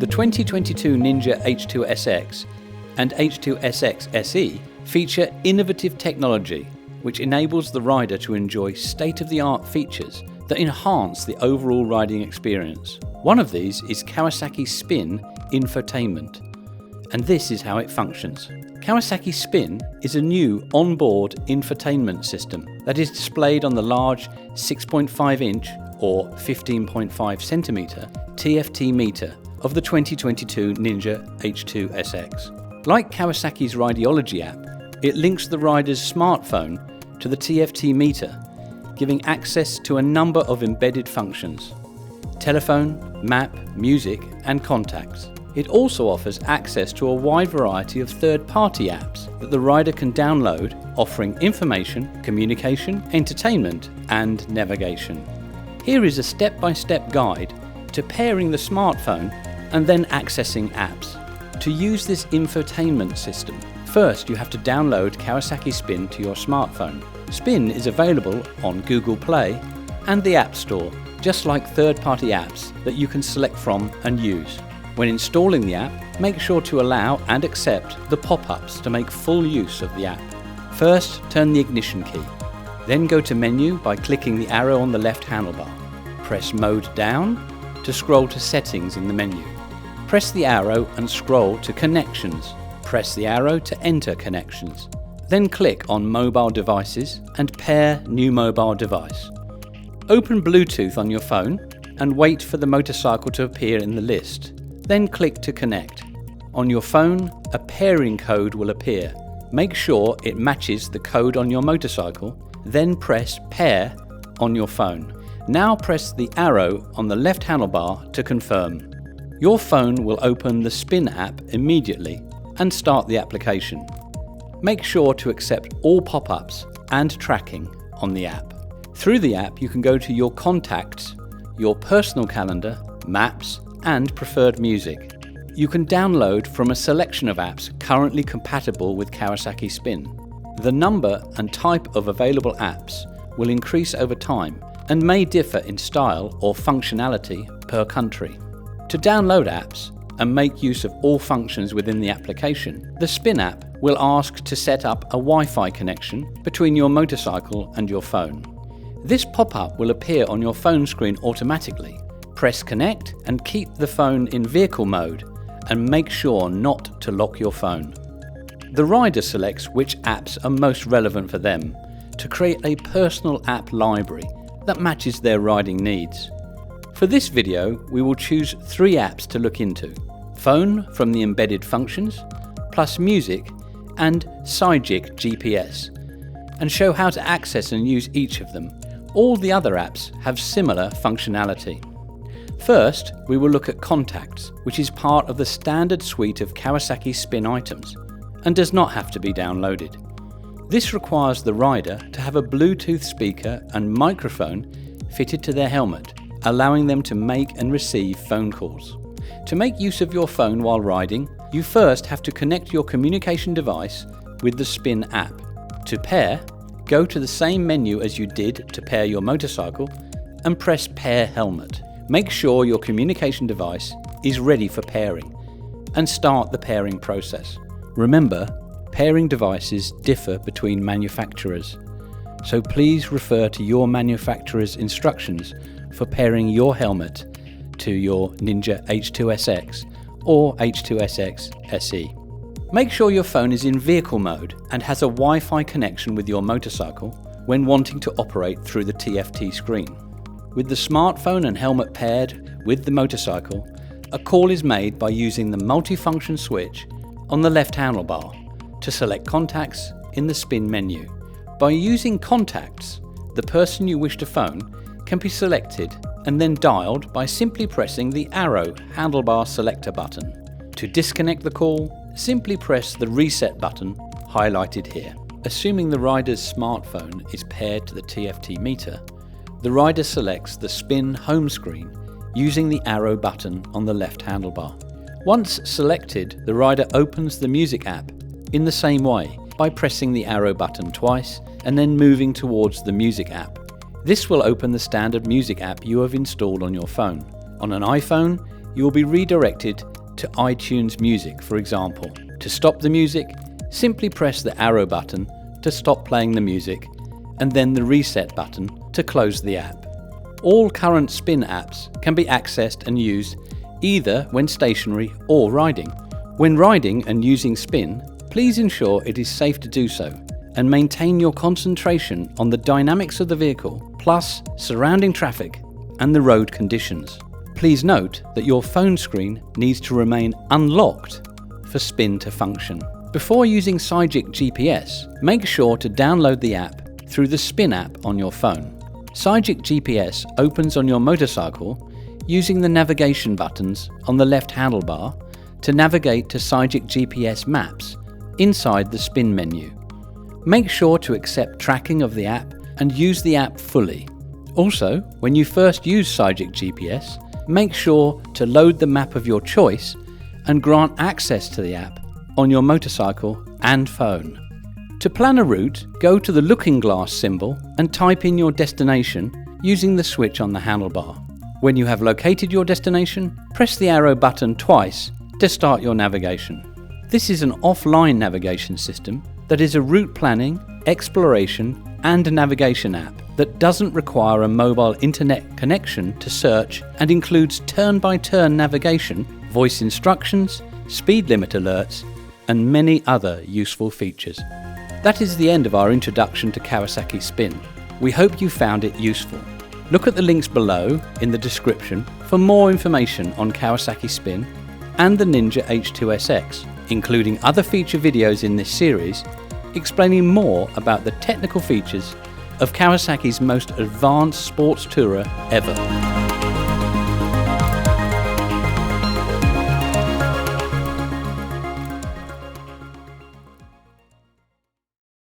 The 2022 Ninja H2SX and H2SX SE feature innovative technology which enables the rider to enjoy state-of-the-art features that enhance the overall riding experience. One of these is Kawasaki SPIN Infotainment, and this is how it functions. Kawasaki SPIN is a new onboard infotainment system that is displayed on the large 6.5-inch or 15.5 centimeter TFT meter of the 2022 Ninja H2SX. Like Kawasaki's Rideology app, it links the rider's smartphone to the TFT meter, giving access to a number of embedded functions: telephone, map, music, and contacts. It also offers access to a wide variety of third-party apps that the rider can download, offering information, communication, entertainment, and navigation. Here is a step-by-step guide to pairing the smartphone and then accessing apps. To use this infotainment system, first you have to download Kawasaki SPIN to your smartphone. SPIN is available on Google Play and the App Store, just like third-party apps that you can select from and use. When installing the app, make sure to allow and accept the pop-ups to make full use of the app. First, turn the ignition key. Then go to Menu by clicking the arrow on the left handlebar. Press Mode down to scroll to Settings in the menu. Press the arrow and scroll to Connections. Press the arrow to enter connections. Then click on Mobile Devices and pair New Mobile Device. Open Bluetooth on your phone and wait for the motorcycle to appear in the list. Then click to connect. On your phone, a pairing code will appear. Make sure it matches the code on your motorcycle, then press Pair on your phone. Now press the arrow on the left handlebar to confirm. Your phone will open the SPIN app immediately and start the application. Make sure to accept all pop-ups and tracking on the app. Through the app, you can go to your contacts, your personal calendar, maps, and preferred music. You can download from a selection of apps currently compatible with Kawasaki SPIN. The number and type of available apps will increase over time and may differ in style or functionality per country. To download apps and make use of all functions within the application, the SPIN app will ask to set up a Wi-Fi connection between your motorcycle and your phone. This pop-up will appear on your phone screen automatically. Press Connect and keep the phone in vehicle mode and make sure not to lock your phone. The rider selects which apps are most relevant for them to create a personal app library that matches their riding needs. For this video, we will choose 3 apps to look into: Phone from the embedded functions, plus Music, and Cyjik GPS, and show how to access and use each of them. All the other apps have similar functionality. First, we will look at Contacts, which is part of the standard suite of Kawasaki SPIN items and does not have to be downloaded. This requires the rider to have a Bluetooth speaker and microphone fitted to their helmet, allowing them to make and receive phone calls. To make use of your phone while riding, you first have to connect your communication device with the SPIN app. To pair, go to the same menu as you did to pair your motorcycle and press Pair Helmet. Make sure your communication device is ready for pairing and start the pairing process. Remember, pairing devices differ between manufacturers, so please refer to your manufacturer's instructions for pairing your helmet to your Ninja H2SX or H2SX SE. Make sure your phone is in vehicle mode and has a Wi-Fi connection with your motorcycle when wanting to operate through the TFT screen. With the smartphone and helmet paired with the motorcycle, a call is made by using the multifunction switch on the left handlebar to select contacts in the SPIN menu. By using contacts, the person you wish to phone can be selected and then dialed by simply pressing the arrow handlebar selector button. To disconnect the call, simply press the reset button highlighted here. Assuming the rider's smartphone is paired to the TFT meter, the rider selects the SPIN home screen using the arrow button on the left handlebar. Once selected, the rider opens the Music app in the same way by pressing the arrow button twice and then moving towards the Music app. This will open the standard Music app you have installed on your phone. On an iPhone, you will be redirected to iTunes Music, for example. To stop the music, simply press the arrow button to stop playing the music, and then the reset button to close the app. All current SPIN apps can be accessed and used either when stationary or riding. When riding and using SPIN, please ensure it is safe to do so and maintain your concentration on the dynamics of the vehicle, plus surrounding traffic and the road conditions. Please note that your phone screen needs to remain unlocked for SPIN to function. Before using Cygic GPS, make sure to download the app through the SPIN app on your phone. Cygic GPS opens on your motorcycle using the navigation buttons on the left handlebar to navigate to Cygic GPS maps inside the SPIN menu. Make sure to accept tracking of the app and use the app fully. Also, when you first use Cygic GPS, make sure to load the map of your choice and grant access to the app on your motorcycle and phone. To plan a route, go to the looking glass symbol and type in your destination using the switch on the handlebar. When you have located your destination, press the arrow button twice to start your navigation. This is an offline navigation system that is a route planning, exploration, and navigation app that doesn't require a mobile internet connection to search and includes turn-by-turn navigation, voice instructions, speed limit alerts, and many other useful features. That is the end of our introduction to Kawasaki SPIN. We hope you found it useful. Look at the links below in the description for more information on Kawasaki SPIN and the Ninja H2SX, including other feature videos in this series explaining more about the technical features of Kawasaki's most advanced sports tourer ever.